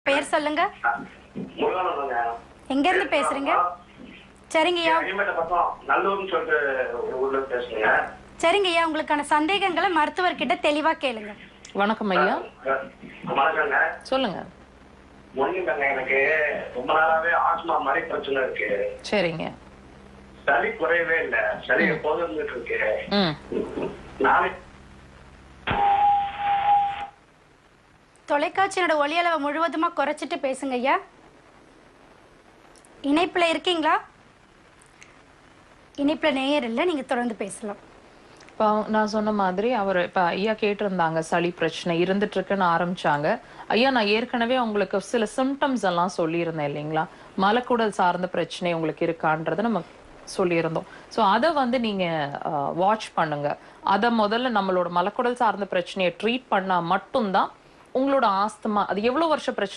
பெயர் சொல்லுங்க. முருகானந்தங்க. எங்க இருந்து பேசுறீங்க? சரிங்கய்யா. நல்லூர்னு சொல்லிட்டு ஒரு ஊர்ல பேசுறீங்க. சரிங்கய்யா, உங்களுக்கான சந்தேகங்களை மருத்துவர்கிட்ட தெளிவா கேளுங்க. வணக்கம் ஐயா, வணக்கங்க. சொல்லுங்க. ஒண்ணுங்க, எனக்கு ரொம்ப நாளாவே ஆஸ்மா மாதிரி பிரச்சனை இருக்கு. சரிங்க. சளி குறையவே இல்லை, சளி எப்போதும் இருந்துட்டு இருக்கு. நாளை தொலைக்காட்சியோட ஒலி அளவை முழுவதுமா குறைச்சிட்டு பேசுங்க ஐயா. இணைப்புல இருக்கீங்களா? இணைப்புல நேயர் இல்லை, நீங்க தொடர்ந்து பேசலாம். இப்போ நான் சொன்ன மாதிரி அவர் இப்போ ஐயா கேட்டிருந்தாங்க, சளி பிரச்சனை இருந்துட்டு இருக்குன்னு ஆரம்பிச்சாங்க. ஐயா, நான் ஏற்கனவே உங்களுக்கு சில சிம்டம்ஸ் எல்லாம் சொல்லியிருந்தேன் இல்லைங்களா? மலக்குடல் சார்ந்த பிரச்சனை உங்களுக்கு இருக்கான்றதை நம்ம சொல்லியிருந்தோம். ஸோ அதை வந்து நீங்க வாட்ச் பண்ணுங்க. அதை முதல்ல நம்மளோட மலக்குடல் சார்ந்த பிரச்சனையை ட்ரீட் பண்ணா மட்டும்தான் உங்களோட ஆஸ்துமா, அது எவ்வளவு வருஷ பிரச்சனை